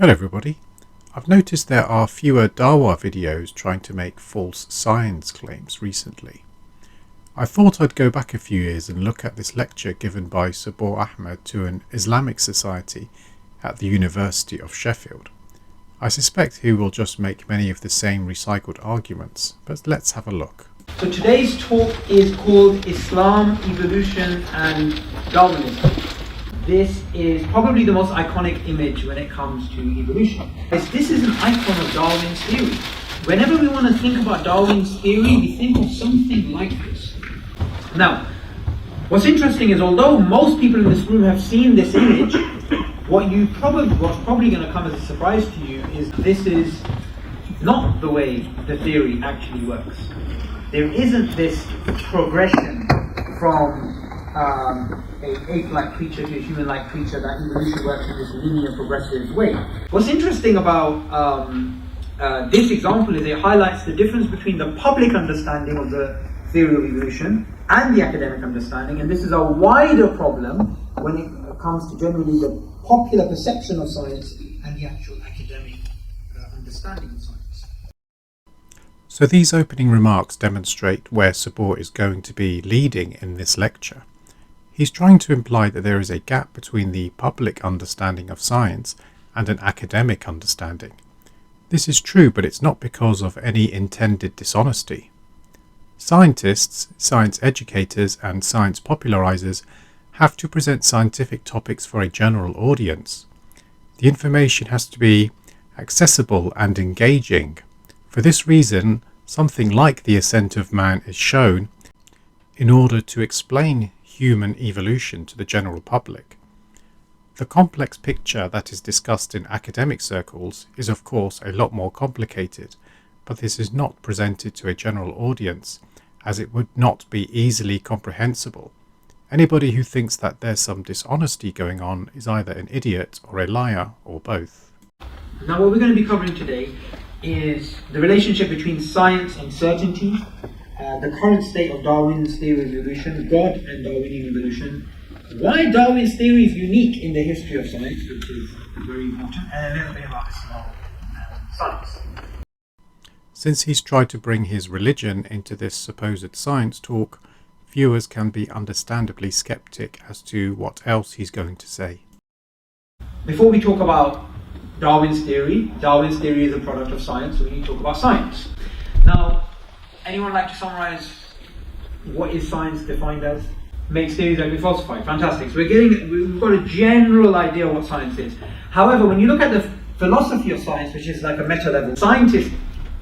Hello everybody. I've noticed there are fewer Dawa videos trying to make false science claims recently. I thought I'd go back a few years and look at this lecture given by Subboor Ahmad to an Islamic society at the University of Sheffield. I suspect he will just make many of the same recycled arguments, but let's have a look. So today's talk is called Islam, Evolution and Darwinism. This is probably the most iconic image when it comes to evolution. This is an icon of Darwin's theory. Whenever we want to think about Darwin's theory, we think of something like this. Now, what's interesting is although most people in this room have seen this image, what's probably going to come as a surprise to you is this is not the way the theory actually works. There isn't this progression from a ape-like creature to a human-like creature, that evolution works in this linear progressive way. What's interesting about this example is it highlights the difference between the public understanding of the theory of evolution and the academic understanding, and this is a wider problem when it comes to generally the popular perception of science and the actual academic understanding of science. So these opening remarks demonstrate where Subboor is going to be leading in this lecture. He's trying to imply that there is a gap between the public understanding of science and an academic understanding. This is true, but it's not because of any intended dishonesty. Scientists, science educators, and science popularizers have to present scientific topics for a general audience. The information has to be accessible and engaging. For this reason, something like the ascent of man is shown in order to explain human evolution to the general public. The complex picture that is discussed in academic circles is of course a lot more complicated, but this is not presented to a general audience as it would not be easily comprehensible. Anybody who thinks that there's some dishonesty going on is either an idiot or a liar or both. Now what we're going to be covering today is the relationship between science and certainty, the current state of Darwin's theory of evolution, God and Darwinian evolution, why Darwin's theory is unique in the history of science, which is very important, and a little bit about Islam and science. Since he's tried to bring his religion into this supposed science talk, viewers can be understandably skeptic as to what else he's going to say. Before we talk about Darwin's theory is a product of science, so we need to talk about science. Now, anyone like to summarize what is science defined as? Makes theories that can be falsified. Fantastic. So we've got a general idea of what science is. However, when you look at the philosophy of science, which is like a meta level, scientist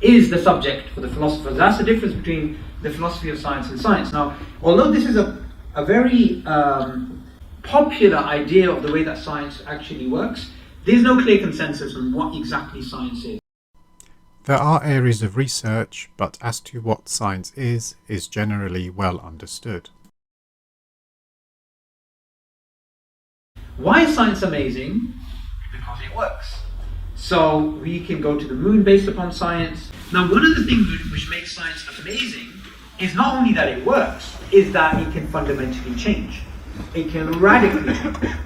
is the subject for the philosophers. That's the difference between the philosophy of science and science. Now, although this is a very popular idea of the way that science actually works, there's no clear consensus on what exactly science is. There are areas of research, but as to what science is generally well understood. Why is science amazing? Because it works. So we can go to the moon based upon science. Now, one of the things which makes science amazing is not only that it works, is that it can fundamentally change. It can radically change.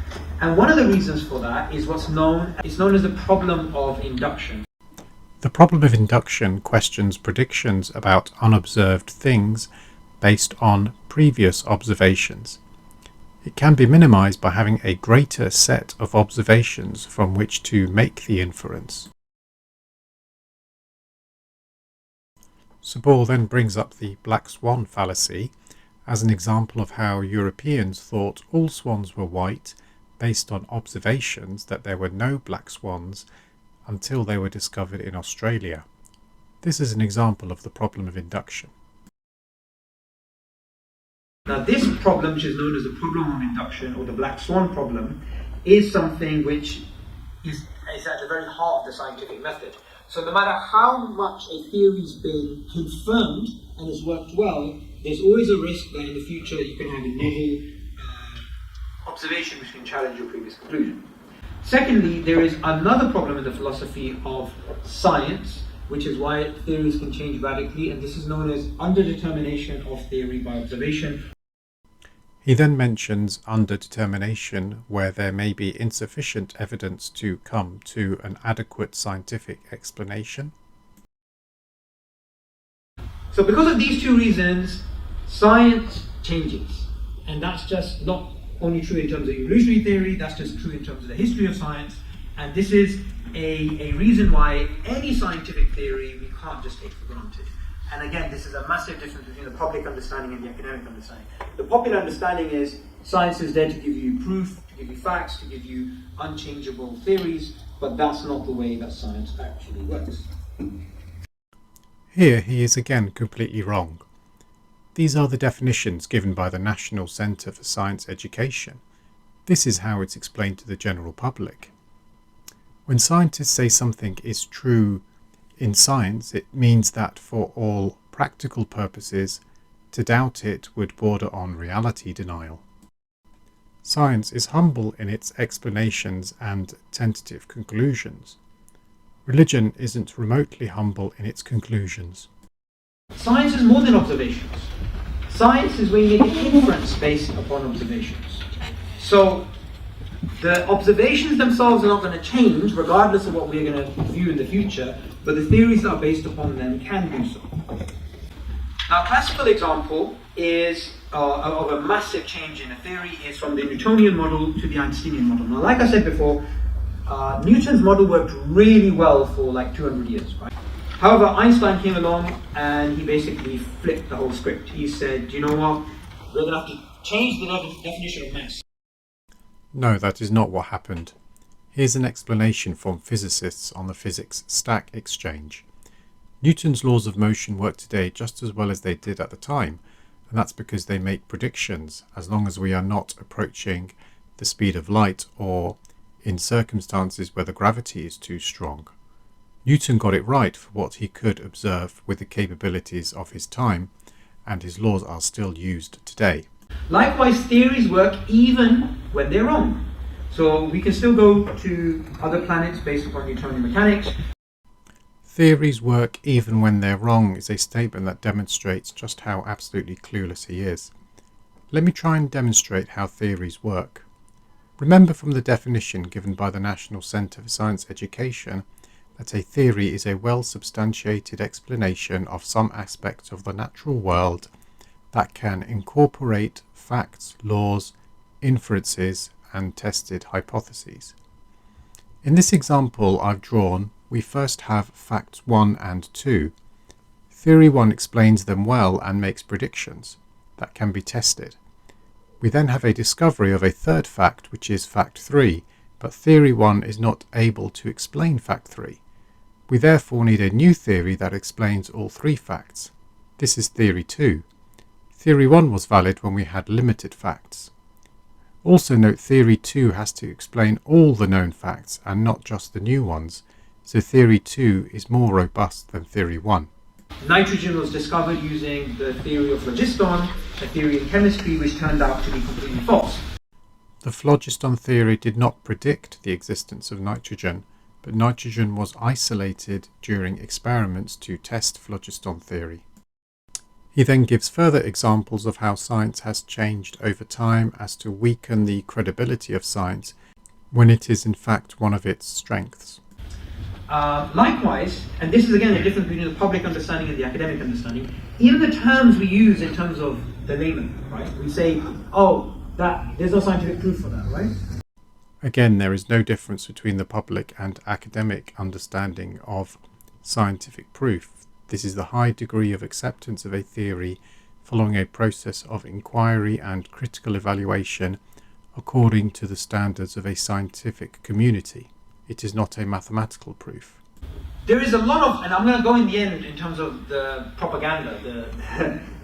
And one of the reasons for that is what's known as the problem of induction. The problem of induction questions predictions about unobserved things based on previous observations. It can be minimized by having a greater set of observations from which to make the inference. Subboor then brings up the black swan fallacy as an example of how Europeans thought all swans were white based on observations that there were no black swans until they were discovered in Australia. This is an example of the problem of induction. Now this problem, which is known as the problem of induction or the black swan problem, is something which is at the very heart of the scientific method. So no matter how much a theory's been confirmed and has worked well, there's always a risk that in the future you can have a novel observation which can challenge your previous conclusion. Secondly, there is another problem in the philosophy of science, which is why theories can change radically, and this is known as underdetermination of theory by observation. He then mentions underdetermination, where there may be insufficient evidence to come to an adequate scientific explanation. So because of these two reasons, science changes. And that's just not only true in terms of evolutionary theory, that's just true in terms of the history of science. And this is a reason why any scientific theory we can't just take for granted. And again, this is a massive difference between the public understanding and the academic understanding. The popular understanding is science is there to give you proof, to give you facts, to give you unchangeable theories, but that's not the way that science actually works. Here he is again completely wrong. These are the definitions given by the National Centre for Science Education. This is how it's explained to the general public. When scientists say something is true in science, it means that for all practical purposes, to doubt it would border on reality denial. Science is humble in its explanations and tentative conclusions. Religion isn't remotely humble in its conclusions. Science is more than observations. Science is when you make an inference based upon observations. So the observations themselves are not going to change regardless of what we're going to view in the future, but the theories that are based upon them can do so. Now, a classical example is of a massive change in a theory is from the Newtonian model to the Einsteinian model. Now, like I said before, Newton's model worked really well for like 200 years, right? However, Einstein came along and he basically flipped the whole script. He said, you know what, we're going to have to change the definition of mass. No, that is not what happened. Here's an explanation from physicists on the physics stack exchange. Newton's laws of motion work today just as well as they did at the time, and that's because they make predictions as long as we are not approaching the speed of light or in circumstances where the gravity is too strong. Newton got it right for what he could observe with the capabilities of his time, and his laws are still used today. Likewise, theories work even when they're wrong. So we can still go to other planets based upon Newtonian mechanics. Theories work even when they're wrong is a statement that demonstrates just how absolutely clueless he is. Let me try and demonstrate how theories work. Remember from the definition given by the National Centre for Science Education that a theory is a well-substantiated explanation of some aspect of the natural world that can incorporate facts, laws, inferences, and tested hypotheses. In this example I've drawn, we first have facts 1 and 2. Theory 1 explains them well and makes predictions that can be tested. We then have a discovery of a third fact, which is fact 3, but theory 1 is not able to explain fact 3. We therefore need a new theory that explains all 3 facts. This is theory 2. Theory 1 was valid when we had limited facts. Also note theory 2 has to explain all the known facts and not just the new ones, so theory 2 is more robust than theory 1. Nitrogen was discovered using the theory of phlogiston, a theory in chemistry which turned out to be completely false. The phlogiston theory did not predict the existence of nitrogen, but nitrogen was isolated during experiments to test phlogiston theory. He then gives further examples of how science has changed over time as to weaken the credibility of science when it is in fact one of its strengths. Likewise, and this is again a difference between the public understanding and the academic understanding, even the terms we use in terms of the layman, right? We say, oh, there's no scientific proof for that, right? Again, there is no difference between the public and academic understanding of scientific proof. This is the high degree of acceptance of a theory following a process of inquiry and critical evaluation according to the standards of a scientific community. It is not a mathematical proof. There is a lot of, and I'm going to go in the end in terms of the propaganda,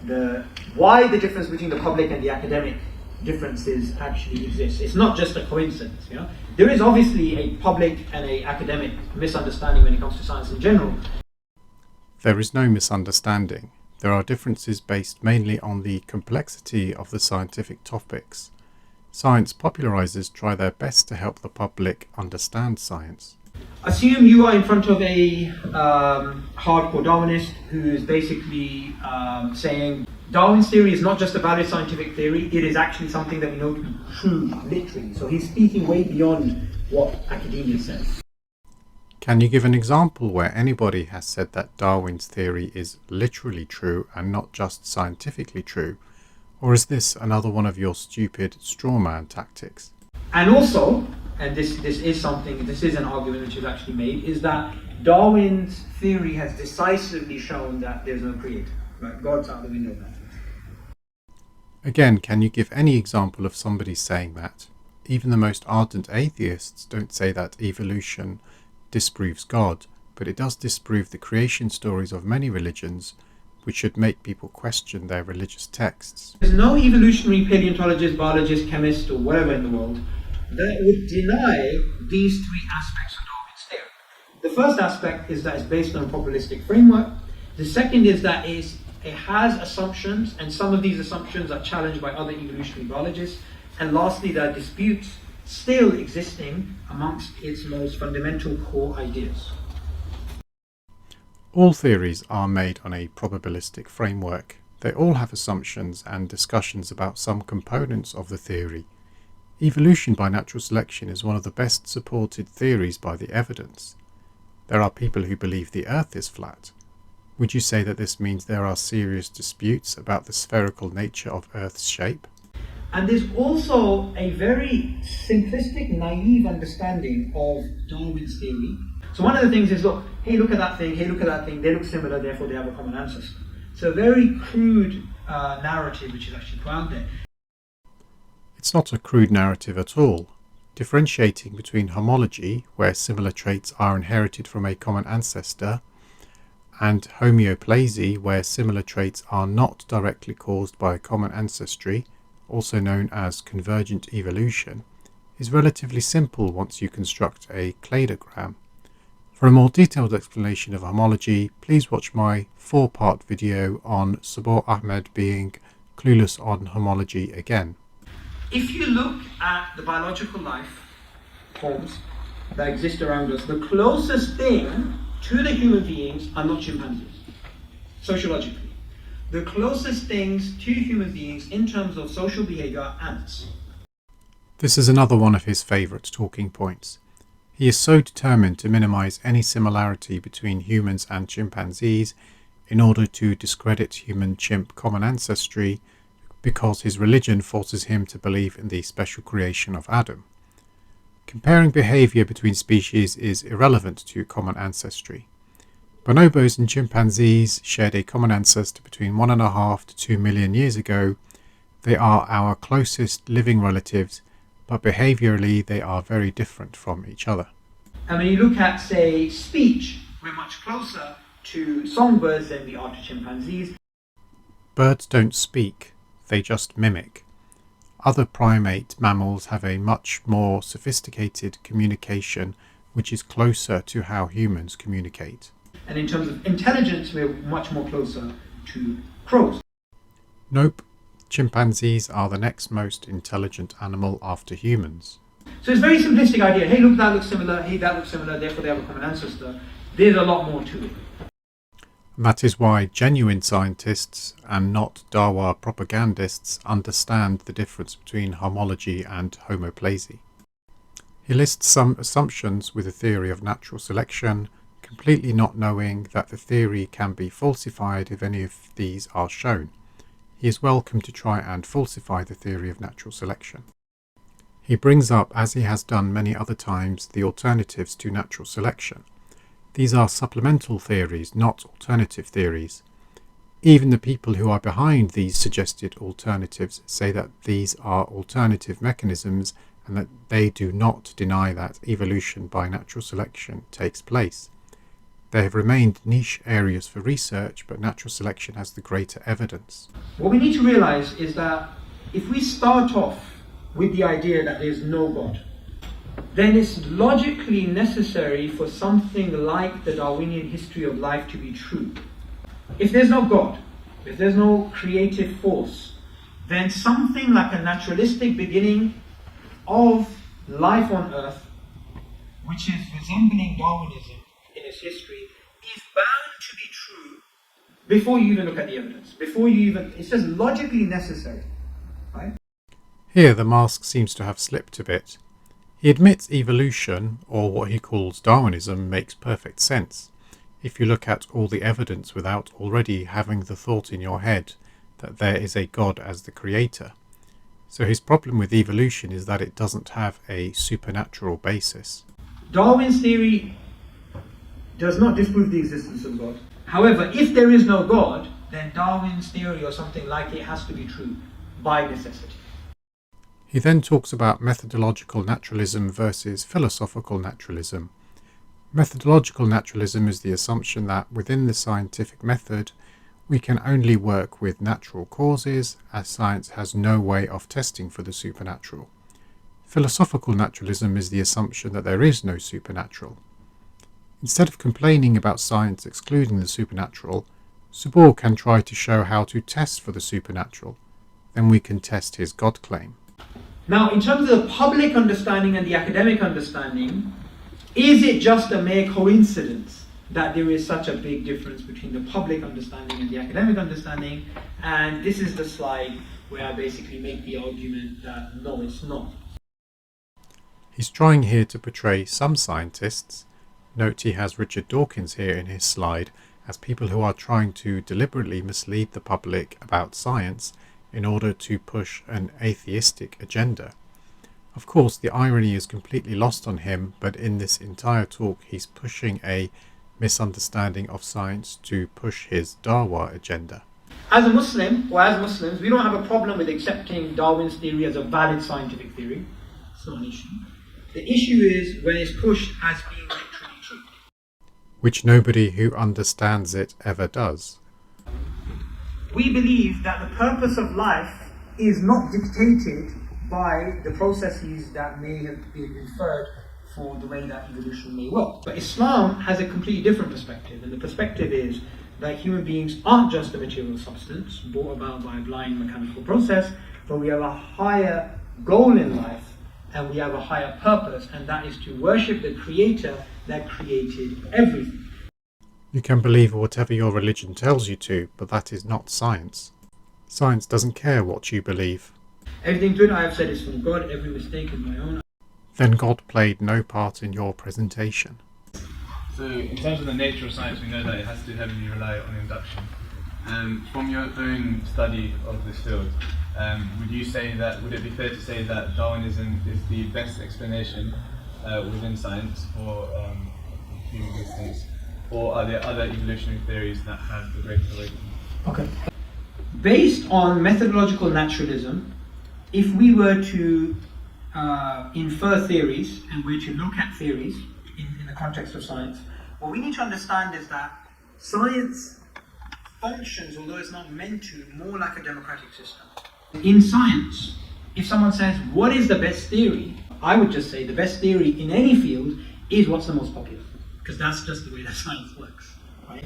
the why the difference between the public and the academic differences actually exists. It's not just a coincidence, you know. There is obviously a public and an academic misunderstanding when it comes to science in general. There is no misunderstanding. There are differences based mainly on the complexity of the scientific topics. Science popularizers try their best to help the public understand science. Assume you are in front of a hardcore Darwinist who is basically saying Darwin's theory is not just a valid scientific theory, it is actually something that we know to be true, literally. So he's speaking way beyond what academia says. Can you give an example where anybody has said that Darwin's theory is literally true and not just scientifically true? Or is this another one of your stupid straw man tactics? And also, and this is an argument which is actually made, is that Darwin's theory has decisively shown that there's no creator. Right? God's out the window of that. Again, can you give any example of somebody saying that? Even the most ardent atheists don't say that evolution disproves God, but it does disprove the creation stories of many religions, which should make people question their religious texts. There's no evolutionary paleontologist, biologist, chemist, or whatever in the world that would deny these three aspects of Darwin's theory. The first aspect is that it's based on a probabilistic framework. The second is that it has assumptions, and some of these assumptions are challenged by other evolutionary biologists. And lastly, there are disputes still existing amongst its most fundamental core ideas. All theories are made on a probabilistic framework. They all have assumptions and discussions about some components of the theory. Evolution by natural selection is one of the best supported theories by the evidence. There are people who believe the Earth is flat. Would you say that this means there are serious disputes about the spherical nature of Earth's shape? And there's also a very simplistic, naive understanding of Darwin's theory. So one of the things is, look at that thing, hey, look at that thing, they look similar, therefore they have a common ancestor. So a very crude narrative which is actually put out there. It's not a crude narrative at all. Differentiating between homology, where similar traits are inherited from a common ancestor, and homeoplasy, where similar traits are not directly caused by a common ancestry, also known as convergent evolution, is relatively simple once you construct a cladogram. For a more detailed explanation of homology, please watch my 4-part video on Subboor Ahmad being clueless on homology again. If you look at the biological life forms that exist around us, the closest thing to the human beings are not chimpanzees, sociologically. The closest things to human beings in terms of social behavior are ants. This is another one of his favourite talking points. He is so determined to minimize any similarity between humans and chimpanzees in order to discredit human-chimp common ancestry because his religion forces him to believe in the special creation of Adam. Comparing behaviour between species is irrelevant to common ancestry. Bonobos and chimpanzees shared a common ancestor between 1.5 to 2 million years ago. They are our closest living relatives, but behaviourally they are very different from each other. And when you look at, say, speech, we're much closer to songbirds than we are to chimpanzees. Birds don't speak, they just mimic. Other primate mammals have a much more sophisticated communication which is closer to how humans communicate. And in terms of intelligence, we're much more closer to crows. Nope, chimpanzees are the next most intelligent animal after humans. So it's a very simplistic idea. Hey, look, that looks similar. Hey, that looks similar. Therefore, they have a common ancestor. There's a lot more to it. And that is why genuine scientists and not Darwin propagandists understand the difference between homology and homoplasy. He lists some assumptions with a theory of natural selection, completely not knowing that the theory can be falsified if any of these are shown. He is welcome to try and falsify the theory of natural selection. He brings up, as he has done many other times, the alternatives to natural selection. These are supplemental theories, not alternative theories. Even the people who are behind these suggested alternatives say that these are alternative mechanisms and that they do not deny that evolution by natural selection takes place. They have remained niche areas for research, but natural selection has the greater evidence. What we need to realize is that if we start off with the idea that there's no God, then it's logically necessary for something like the Darwinian history of life to be true. If there's no God, if there's no creative force, then something like a naturalistic beginning of life on Earth, which is resembling Darwinism in its history, is bound to be true before you even look at the evidence. It's just logically necessary, right? Here the mask seems to have slipped a bit. He admits evolution, or what he calls Darwinism, makes perfect sense if you look at all the evidence without already having the thought in your head that there is a God as the creator. So his problem with evolution is that it doesn't have a supernatural basis. Darwin's theory does not disprove the existence of God. However, if there is no God, then Darwin's theory or something like it has to be true by necessity. He then talks about methodological naturalism versus philosophical naturalism. Methodological naturalism is the assumption that within the scientific method we can only work with natural causes, as science has no way of testing for the supernatural. Philosophical naturalism is the assumption that there is no supernatural. Instead of complaining about science excluding the supernatural, Subboor can try to show how to test for the supernatural. Then we can test his God claim. Now, in terms of the public understanding and the academic understanding, is it just a mere coincidence that there is such a big difference between the public understanding and the academic understanding? And this is the slide where I basically make the argument that no, it's not. He's trying here to portray some scientists, note he has Richard Dawkins here in his slide, as people who are trying to deliberately mislead the public about science in order to push an atheistic agenda. Of course, the irony is completely lost on him, but in this entire talk he's pushing a misunderstanding of science to push his Darwa agenda. As a Muslim, or as Muslims, we don't have a problem with accepting Darwin's theory as a valid scientific theory. It's not an issue. The issue is when it's pushed as being literally true. Which nobody who understands it ever does. We believe that the purpose of life is not dictated by the processes that may have been inferred for the way that evolution may work. But Islam has a completely different perspective, and the perspective is that human beings aren't just a material substance brought about by a blind mechanical process, but we have a higher goal in life and we have a higher purpose, and that is to worship the Creator that created everything. You can believe whatever your religion tells you to, but that is not science. Science doesn't care what you believe. Everything good I have said is from God, every mistake is my own. Then God played no part in your presentation. So in terms of the nature of science, we know that it has to heavily rely on induction. From your own study of this field, would it be fair to say that Darwinism is the best explanation within science for human existence? Or are there other evolutionary theories that have the greater weight? Okay. Based on methodological naturalism, if we were to infer theories and we're to look at theories in the context of science, what we need to understand is that science functions, although it's not meant to, more like a democratic system. In science, if someone says, what is the best theory? I would just say the best theory in any field is what's the most popular, because that's just the way that science works, right?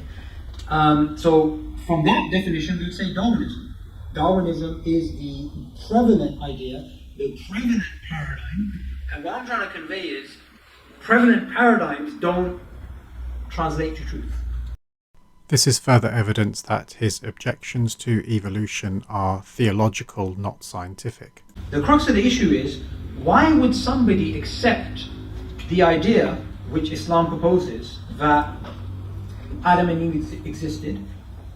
So from that definition, we would say Darwinism. Darwinism is the prevalent idea, the prevalent paradigm, and what I'm trying to convey is prevalent paradigms don't translate to truth. This is further evidence that his objections to evolution are theological, not scientific. The crux of the issue is, why would somebody accept the idea which Islam proposes that Adam and Eve existed,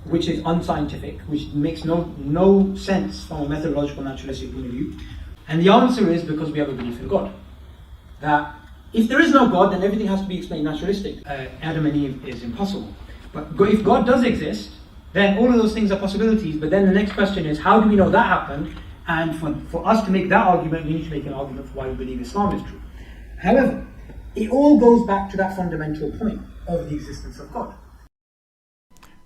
which is unscientific, which makes no sense from a methodological naturalistic point of view? And the answer is because we have a belief in God. That if there is no God, then everything has to be explained naturalistic. Adam and Eve is impossible. But if God does exist, then all of those things are possibilities. But then the next question is, how do we know that happened? And for us to make that argument, we need to make an argument for why we believe Islam is true. However, it all goes back to that fundamental point of the existence of God.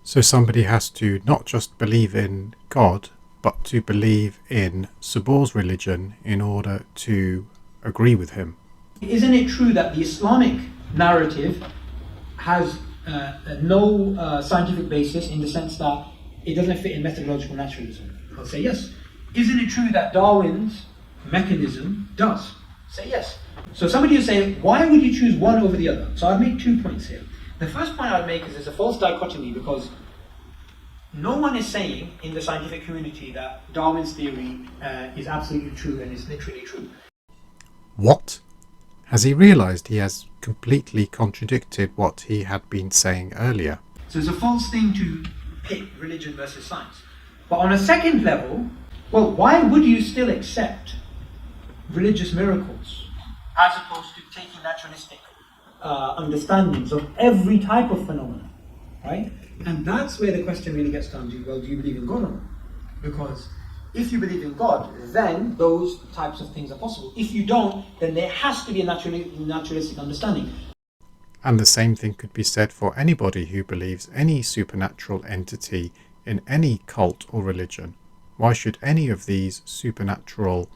So somebody has to not just believe in God, but to believe in Subboor's religion in order to agree with him. Isn't it true that the Islamic narrative has no scientific basis in the sense that it doesn't fit in methodological naturalism? I'll say yes. Isn't it true that Darwin's mechanism does? Say yes. So somebody will say, why would you choose one over the other? So I'd make 2 points here. The first point I'd make is there's a false dichotomy, because No one is saying in the scientific community that Darwin's theory is absolutely true and is literally true. What? Has he realised he has completely contradicted what he had been saying earlier? So it's a false thing to pit religion versus science. But on a second level, well, why would you still accept religious miracles as opposed to taking naturalistic understandings of every type of phenomenon, right? And that's where the question really gets down to, well, do you believe in God or not? Because if you believe in God, then those types of things are possible. If you don't, then there has to be a naturalistic understanding. And the same thing could be said for anybody who believes any supernatural entity in any cult or religion. Why should any of these supernatural,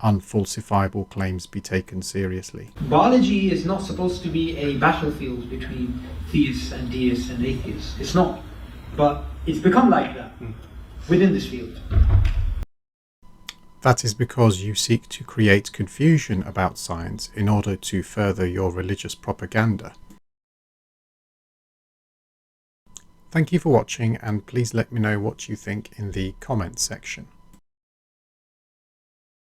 unfalsifiable claims be taken seriously? Biology is not supposed to be a battlefield between theists and deists and atheists. It's not. But it's become like that within this field. That is because you seek to create confusion about science in order to further your religious propaganda. Thank you for watching, and please let me know what you think in the comments section.